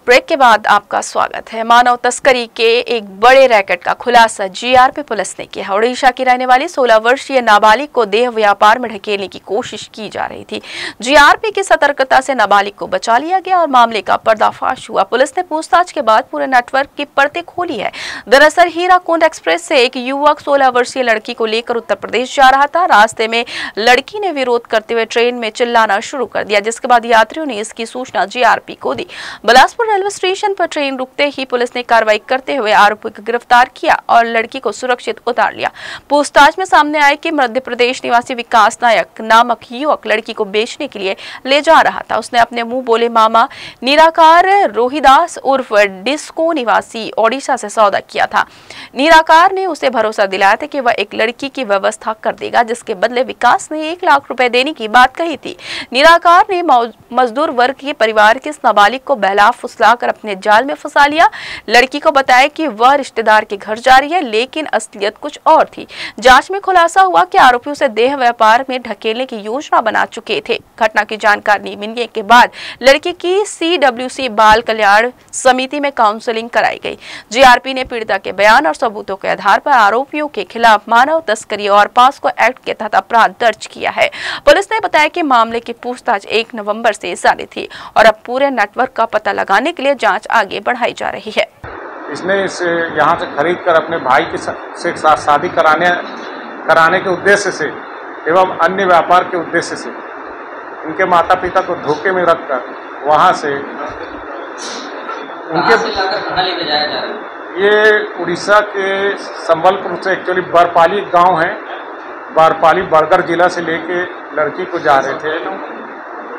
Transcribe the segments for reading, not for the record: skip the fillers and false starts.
Break के बाद आपका स्वागत है। मानव तस्करी के एक बड़े रैकेट का खुलासा जीआरपी पुलिस ने किया। ओडिशा की रहने वाली 16 वर्षीय नाबालिग को देह व्यापार में ढकेलने की कोशिश की जा रही थी। जीआरपी की सतर्कता से नाबालिग को बचा लिया गया और मामले का पर्दाफाश हुआ। पुलिस ने पूछताछ के बाद पूरे नेटवर्क की परतें खोली है। दरअसल हीराकुंड एक्सप्रेस से एक युवक 16 वर्षीय लड़की को लेकर उत्तर प्रदेश जा रहा था। रास्ते में लड़की ने विरोध करते हुए ट्रेन में चिल्लाना शुरू कर दिया, जिसके बाद यात्रियों ने इसकी सूचना जीआरपी को दी। बिलासपुर रेलवे स्टेशन पर ट्रेन रुकते ही पुलिस ने कार्रवाई करते हुए आरोपी को गिरफ्तार किया और लड़की को सुरक्षित उतार लिया। पूछताछ में सामने आया कि मध्य प्रदेश निवासी विकास नायक नामक युवक लड़की को बेचने के लिए ले जा रहा था। उसने अपने मुंह बोले मामा निराकार रोहिदास उर्फ डिस्को निवासी ओडिशा से सौदा किया था। निराकार ने उसे भरोसा दिलाया था कि वह एक लड़की की व्यवस्था कर देगा, जिसके बदले विकास ने 1 लाख रुपए देने की बात कही थी। निराकार ने मजदूर वर्ग के परिवार के इस नाबालिग को बहला फुसलाकर अपने जाल में फंसा लिया। लड़की को बताया कि वह रिश्तेदार के घर जा रही है, लेकिन असलियत कुछ और थी। जांच में खुलासा हुआ कि आरोपी उसे देह व्यापार में ढकेलने की योजना बना चुके थे। घटना की जानकारी मिलने के बाद लड़की की CWC बाल कल्याण समिति में काउंसलिंग कराई गई। जीआरपी ने पीड़िता के बयान और सबूतों के आधार पर आरोपियों के खिलाफ मानव तस्करी और पास्को एक्ट के तहत अपराध दर्ज किया है। पुलिस ने बताया कि मामले की पूछताछ 1 नवंबर से जारी थी और अब पूरे नेटवर्क का पता लगाने के लिए जांच आगे बढ़ाई जा रही है। इसने इसे यहाँ से खरीद कर अपने भाई के साथ शादी कराने के उद्देश्य से एवं अन्य व्यापार के उद्देश्य से उनके माता पिता को धोखे में रखकर वहाँ से उनके लेके जाया जा रहा है। ये उड़ीसा के संबलपुर से एक्चुअली बरपाली गांव है, बरपाली बरगढ़ जिला से लेके लड़की को जा रहे थे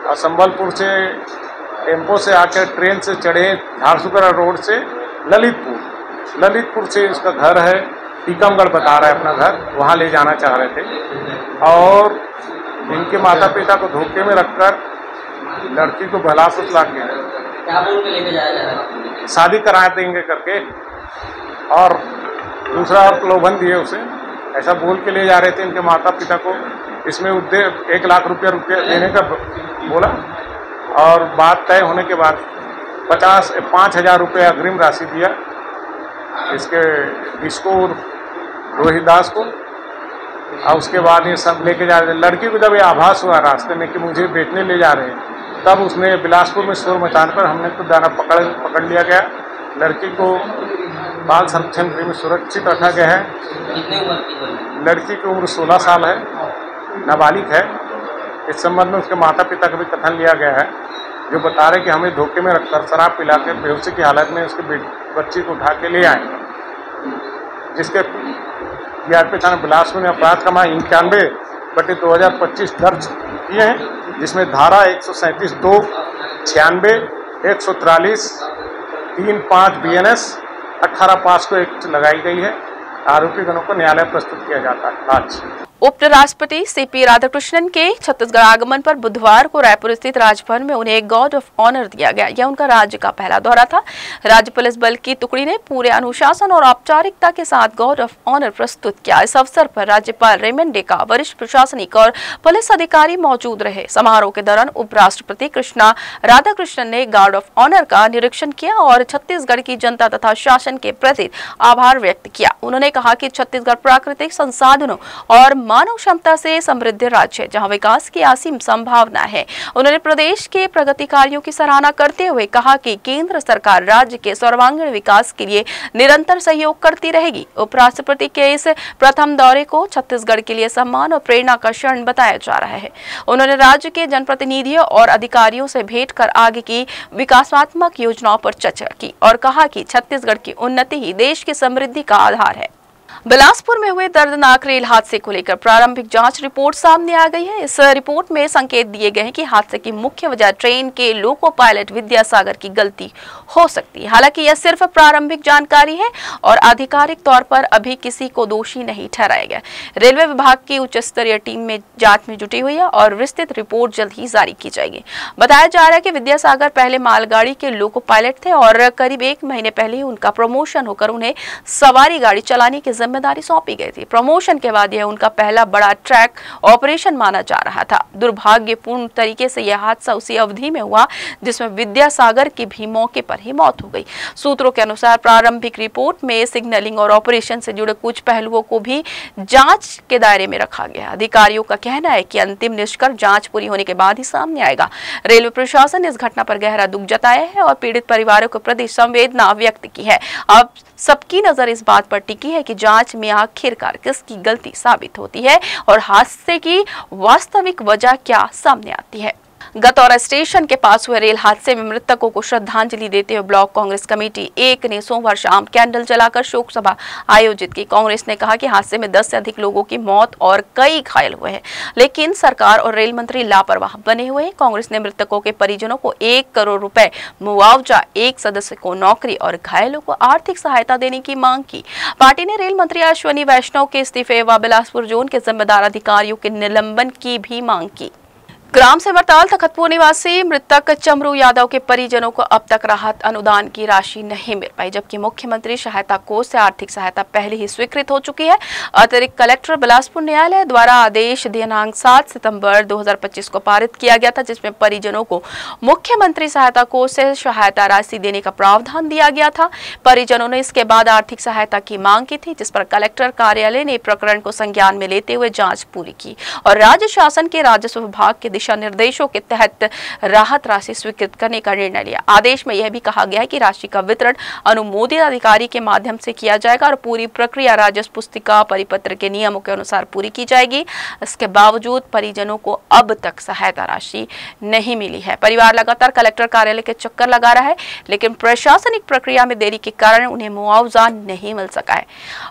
और संबलपुर से टेम्पो से आकर ट्रेन से चढ़े झारसुगुड़ा रोड से ललितपुर से उसका घर है, टीकमगढ़ बता रहा है अपना घर, वहाँ ले जाना चाह रहे थे और इनके माता पिता को धोखे में रखकर लड़की को भला फुसला के क्या बोल के लेके जाया जा रहा है, शादी करा देंगे करके और दूसरा और प्रलोभन दिए उसे, ऐसा बोल के ले जा रहे थे इनके माता पिता को। इसमें 1 लाख रुपया देने का बोला और बात तय होने के बाद 5,000 रुपये अग्रिम राशि दिया इसके डिस्को रोहिदास को और उसके बाद ये सब लेके जा रहे थे। लड़की को जब ये आभास हुआ रास्ते में कि मुझे बेचने ले जा रहे हैं, तब उसने बिलासपुर में शोर मचाने पर हमने खुद दाना पकड़ लिया गया। लड़की को बाल संरक्षण गृह में सुरक्षित रखा गया है। लड़की की उम्र 16 साल है, नाबालिग है। इस संबंध में उसके माता पिता का भी कथन लिया गया है, जो बता रहे कि हमें धोखे में रखकर शराब पिलाकर बेहोशी की हालत में उसके बच्ची को उठा के ले आए, जिसके जीआरपी थाना बिलासपुर में अपराध क्रमांक 91/2025 दर्ज किए हैं, जिसमें धारा 137(2), 96, 143, 35 BNS 18 पास्को एक्ट लगाई गई है। आरोपी गणों को न्यायालय प्रस्तुत किया जाता है। आज उपराष्ट्रपति CP राधाकृष्णन के छत्तीसगढ़ आगमन पर बुधवार को रायपुर स्थित राजभवन में उन्हें एक गॉर्ड ऑफ ऑनर दिया गया। यह उनका राज्य का पहला दौरा था। राज्य पुलिस बल की टुकड़ी ने पूरे अनुशासन और औपचारिकता के साथ गॉर्ड ऑफ ऑनर प्रस्तुत किया। इस अवसर पर राज्यपाल रेमंड डेका, वरिष्ठ प्रशासनिक और पुलिस अधिकारी मौजूद रहे। समारोह के दौरान उपराष्ट्रपति राधाकृष्णन ने गार्ड ऑफ ऑनर का निरीक्षण किया और छत्तीसगढ़ की जनता तथा शासन के प्रति आभार व्यक्त किया। उन्होंने कहा कि छत्तीसगढ़ प्राकृतिक संसाधनों और मानव क्षमता से समृद्ध राज्य है, जहां विकास की असीम संभावना है। उन्होंने प्रदेश के प्रगति कार्यों की सराहना करते हुए कहा कि केंद्र सरकार राज्य के सर्वांगीण विकास के लिए निरंतर सहयोग करती रहेगी। उपराष्ट्रपति के इस प्रथम दौरे को छत्तीसगढ़ के लिए सम्मान और प्रेरणा का क्षण बताया जा रहा है। उन्होंने राज्य के जनप्रतिनिधियों और अधिकारियों से भेंट कर आगे की विकासात्मक योजनाओं पर चर्चा की और कहा कि छत्तीसगढ़ की उन्नति ही देश की समृद्धि का आधार है। बिलासपुर में हुए दर्दनाक रेल हादसे को लेकर प्रारंभिक जांच रिपोर्ट सामने आ गई है। इस रिपोर्ट में संकेत दिए गए हैं कि हादसे की मुख्य वजह ट्रेन के लोको पायलट विद्यासागर की गलती हो सकती है। हालांकि यह सिर्फ प्रारंभिक जानकारी है और आधिकारिक तौर पर अभी किसी को दोषी नहीं ठहराया गया। रेलवे विभाग की उच्च स्तरीय टीम में जांच में जुटी हुई है और विस्तृत रिपोर्ट जल्द ही जारी की जाएगी। बताया जा रहा है कि विद्यासागर पहले मालगाड़ी के लोको पायलट थे और करीब 1 महीने पहले ही उनका प्रमोशन होकर उन्हें सवारी गाड़ी चलाने की जिम्मेदारी सौंपी गई थी। प्रमोशन के बाद यह उनका पहला बड़ा ट्रैक ऑपरेशन माना जा रहा था। दुर्भाग्यपूर्ण तरीके से यह हादसा उसी अवधि में हुआ जिसमें विद्यासागर की भी मौके पर ही मौत हो गई। सूत्रों के अनुसार प्रारंभिक रिपोर्ट में सिग्नलिंग और ऑपरेशन से जुड़े कुछ पहलुओं को भी जांच के दायरे में रखा गया। अधिकारियों का कहना है कि अंतिम निष्कर्ष जांच पूरी होने के बाद ही सामने आएगा। रेलवे प्रशासन ने इस घटना पर गहरा दुख जताया है और पीड़ित परिवारों के प्रति संवेदना व्यक्त की है। अब सबकी नजर इस बात पर टिकी है कि जांच में आखिरकार किसकी गलती साबित होती है और हादसे की वास्तविक वजह क्या सामने आती है। गतौरा स्टेशन के पास हुए रेल हादसे में मृतकों को श्रद्धांजलि देते हुए ब्लॉक कांग्रेस कमेटी 1 ने सोमवार शाम कैंडल जलाकर शोक सभा आयोजित की। कांग्रेस ने कहा कि हादसे में 10 से अधिक लोगों की मौत और कई घायल हुए हैं, लेकिन सरकार और रेल मंत्री लापरवाह बने हुए हैं। कांग्रेस ने मृतकों के परिजनों को 1 करोड़ रुपए मुआवजा, 1 सदस्य को नौकरी और घायलों को आर्थिक सहायता देने की मांग की। पार्टी ने रेल मंत्री अश्विनी वैष्णव के इस्तीफे व बिलासपुर जोन के जिम्मेदार अधिकारियों के निलंबन की भी मांग की। ग्राम सिमरताल तखतपुर निवासी मृतक चमरू यादव के परिजनों को अब तक राहत अनुदान की राशि नहीं मिल पाई, जबकि मुख्यमंत्री सहायता कोष से आर्थिक सहायता पहले ही स्वीकृत हो चुकी है। अतिरिक्त कलेक्टर बिलासपुर न्यायालय द्वारा आदेश दिनांक 7 सितंबर 2025 को पारित किया गया था, जिसमें परिजनों को मुख्यमंत्री सहायता कोष से सहायता राशि देने का प्रावधान दिया गया था। परिजनों ने इसके बाद आर्थिक सहायता की मांग की थी, जिस पर कलेक्टर कार्यालय ने प्रकरण को संज्ञान में लेते हुए जाँच पूरी की और राज्य शासन के राजस्व विभाग के दिशा निर्देशों के तहत राहत राशि स्वीकृत करने का निर्णय लिया। आदेश में यह भी कहा गया है कि राशि का वितरण अनुमोदित अधिकारी के माध्यम से किया जाएगा और पूरी प्रक्रिया राजस्व पुस्तिका परिपत्र के नियमों के अनुसार पूरी की जाएगी। इसके बावजूद परिजनों को अब तक सहायता राशि नहीं मिली है। परिवार लगातार कलेक्टर कार्यालय के चक्कर लगा रहा है, लेकिन प्रशासनिक प्रक्रिया में देरी के कारण उन्हें मुआवजा नहीं मिल सका है।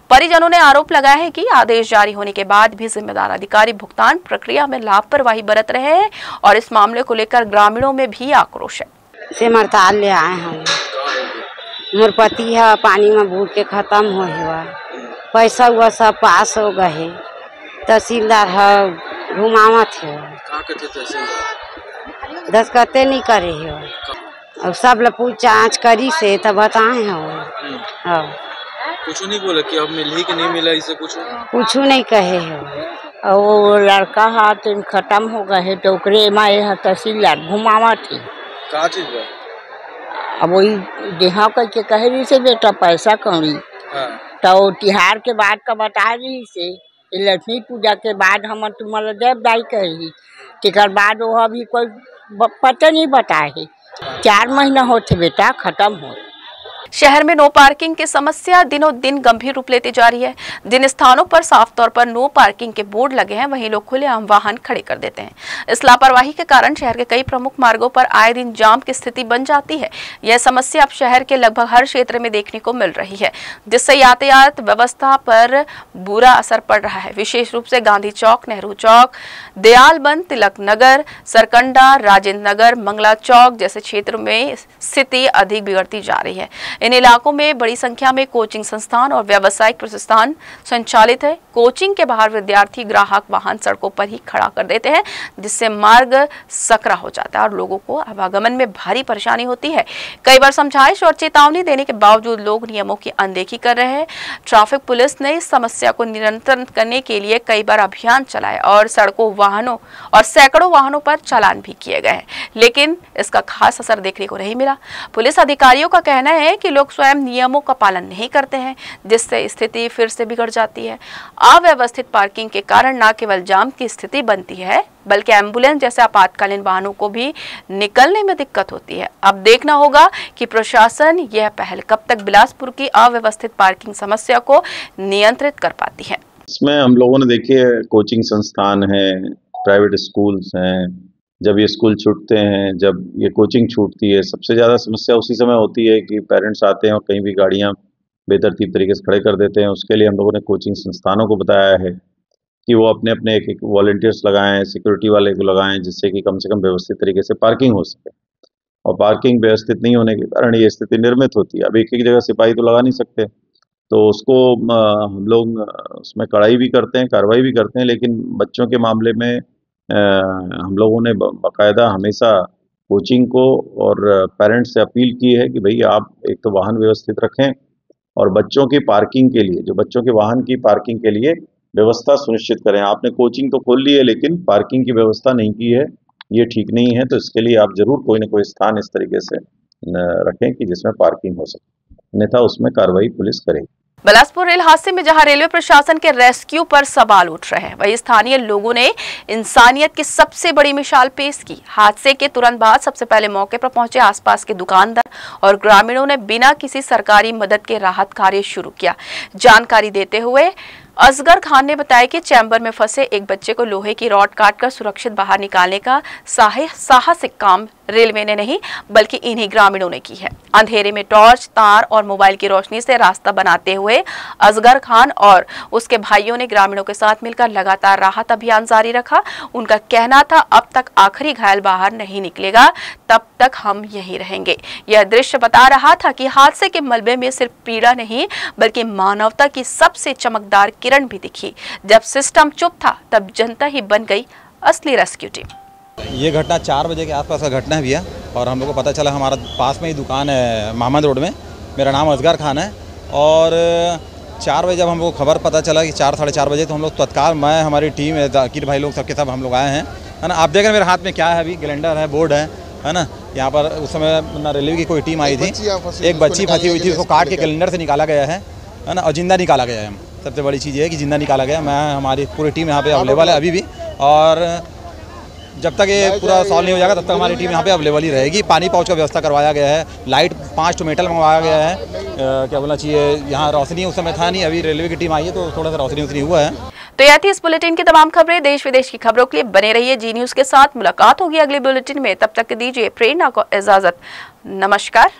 परिजनों ने आरोप लगाया है कि आदेश जारी होने के बाद भी जिम्मेदार अधिकारी भुगतान प्रक्रिया में लापरवाही बरत रहे हैं और इस मामले को लेकर ग्रामीणों में भी आक्रोश है। सिमरताल ले आए हम, मोर पति है पानी में बूट के खत्म हो हुआ, पैसा हुआ सब पास हो गए। तहसीलदार है घुमावत है, दस्खते नहीं करे है। अब सब लोग पूछ जाँच करी से तब बताए हैं। कुछ नहीं बोला कि अब मिली कि नहीं मिला, इसे कुछ नहीं कहे है। और वो लड़का हा तो खत्म हो गए तो ओकरे माए तहसीलदार घुमावा थी का चीज बा? अब वही देहा करके कह रही से बेटा पैसा कौड़ी। हाँ। तो तिहार के बाद का बता रही से लक्ष्मी पूजा के बाद हम तुम्हारा देवदाई कही, तेकर बाद वो अभी कोई पता नहीं बताए। 4 महीना होते बेटा खत्म हो। शहर में नो पार्किंग की समस्या दिनों दिन गंभीर रूप लेती जा रही है। जिन स्थानों पर साफ तौर पर नो पार्किंग के बोर्ड लगे हैं, वहीं लोग खुलेआम वाहन खड़े कर देते हैं। इस लापरवाही के कारण शहर के कई प्रमुख मार्गों पर आए दिन जाम की स्थिति बन जाती है। यह समस्या अब शहर के लगभग हर क्षेत्र में देखने को मिल रही है, जिससे यातायात व्यवस्था पर बुरा असर पड़ रहा है। विशेष रूप से गांधी चौक, नेहरू चौक, दयालबंद, तिलक नगर, सरकंडा, राजेंद्र नगर, मंगला चौक जैसे क्षेत्रों में स्थिति अधिक बिगड़ती जा रही है। इन इलाकों में बड़ी संख्या में कोचिंग संस्थान और व्यावसायिक प्रतिष्ठान संचालित है। कोचिंग के बाहर विद्यार्थी ग्राहक वाहन सड़कों पर ही खड़ा कर देते हैं, जिससे मार्ग सकरा हो जाता है और लोगों को आवागमन में भारी परेशानी होती है। कई बार समझाइश और चेतावनी देने के बावजूद लोग नियमों की अनदेखी कर रहे हैं। ट्रैफिक पुलिस ने इस समस्या को नियंत्रण करने के लिए कई बार अभियान चलाए और सैकड़ों वाहनों पर चालान भी किए गए, लेकिन इसका खास असर देखने को नहीं मिला। पुलिस अधिकारियों का कहना है कि लोग स्वयं नियमों का पालन नहीं करते हैं, जिससे स्थिति फिर से बिगड़ जाती है। अव्यवस्थित पार्किंग के कारण न केवल जाम की स्थिति बनती है, बल्कि एम्बुलेंस जैसे आपातकालीन वाहनों को भी निकलने में दिक्कत होती है। अब देखना होगा कि प्रशासन यह पहल कब तक बिलासपुर की अव्यवस्थित पार्किंग समस्या को नियंत्रित कर पाती है। इसमें हम लोगों ने देखिए कोचिंग संस्थान है, प्राइवेट स्कूल्स हैं, जब ये स्कूल छूटते हैं, जब ये कोचिंग छूटती है, सबसे ज़्यादा समस्या उसी समय होती है कि पेरेंट्स आते हैं और कहीं भी गाड़ियाँ बेतरतीब तरीके से खड़े कर देते हैं। उसके लिए हम लोगों ने कोचिंग संस्थानों को बताया है कि वो अपने अपने एक वॉलंटियर्स लगाएं, सिक्योरिटी वाले को लगाएं, जिससे कि कम से कम व्यवस्थित तरीके से पार्किंग हो सके। और पार्किंग व्यवस्थित नहीं होने के कारण ये स्थिति निर्मित होती है। अब एक जगह सिपाही तो लगा नहीं सकते, तो उसको हम लोग उसमें कड़ाई भी करते हैं, कार्रवाई भी करते हैं, लेकिन बच्चों के मामले में हम लोगों ने बाकायदा हमेशा कोचिंग को और पेरेंट्स से अपील की है कि भाई आप एक तो वाहन व्यवस्थित रखें और बच्चों की पार्किंग के लिए, जो बच्चों के वाहन की पार्किंग के लिए व्यवस्था सुनिश्चित करें। आपने कोचिंग तो खोल ली है लेकिन पार्किंग की व्यवस्था नहीं की है, ये ठीक नहीं है। तो इसके लिए आप जरूर कोई ना कोई स्थान इस तरीके से रखें कि जिसमें पार्किंग हो सके, अन्यथा उसमें कार्रवाई पुलिस करेगी। बिलासपुर रेल हादसे में जहां रेलवे प्रशासन के रेस्क्यू पर सवाल उठ रहे हैं, वहीं स्थानीय लोगों ने इंसानियत की सबसे बड़ी मिसाल पेश की। हादसे के तुरंत बाद सबसे पहले मौके पर पहुंचे आसपास के दुकानदार और ग्रामीणों ने बिना किसी सरकारी मदद के राहत कार्य शुरू किया। जानकारी देते हुए असगर खान ने बताया कि चैम्बर में फंसे एक बच्चे को लोहे की रॉड काटकर सुरक्षित बाहर निकालने का साहसिक काम रेलवे ने नहीं बल्कि इन्हीं ग्रामीणों ने की है। अंधेरे में टॉर्च, तार और मोबाइल की रोशनी से रास्ता बनाते हुए असगर खान और उसके भाइयों ने ग्रामीणों के साथ मिलकर लगातार राहत अभियान जारी रखा। उनका कहना था, अब तक आखिरी घायल बाहर नहीं निकलेगा तब तक हम यहीं रहेंगे। यह दृश्य बता रहा था कि हादसे के मलबे में सिर्फ पीड़ा नहीं बल्कि मानवता की सबसे चमकदार किरण भी दिखी। जब सिस्टम चुप था तब जनता ही बन गई असली रेस्क्यू टीम। ये घटना 4 बजे के आसपास का घटना है भैया, और हम लोग को पता चला हमारा पास में ही दुकान है मोहम्मद रोड में। मेरा नाम असगर खान है और 4 बजे जब हम लोग को खबर पता चला कि 4 साढ़े 4 बजे, तो हम लोग तत्काल, मैं, हमारी टीम, जाकिर भाई लोग सबके सब हम लोग आए हैं, है ना। आप देख रहे हैं मेरे हाथ में क्या है, अभी कैलेंडर है, बोर्ड है ना। यहाँ पर उस समय ना रेलवे की कोई टीम आई थी, एक बच्ची फंसी हुई थी, उसको काट के कैलेंडर से निकाला गया है ना, और जिंदा निकाला गया है। सबसे बड़ी चीज़ ये है कि जिंदा निकाला गया। मैं, हमारी पूरी टीम यहाँ पे अवेलेबल है अभी भी, और जब तक ये पूरा सॉल्व नहीं हो जाएगा तब तक हमारी टीम यहाँ पे अवेलेबल ही रहेगी। पानी पाउच का व्यवस्था करवाया गया है, लाइट 5 मेटल मंगवाया गया है। क्या बोलना चाहिए, यहाँ रोशनी उस समय था नहीं, अभी रेलवे की टीम आई है तो थोड़ा सा रोशनी हुआ है। तो यह थी इस बुलेटिन की तमाम खबरें। देश विदेश की खबरों के लिए बने रहिए जी न्यूज़ के साथ। मुलाकात होगी अगले बुलेटिन में, तब तक दीजिए प्रेरणा को इजाजत। नमस्कार।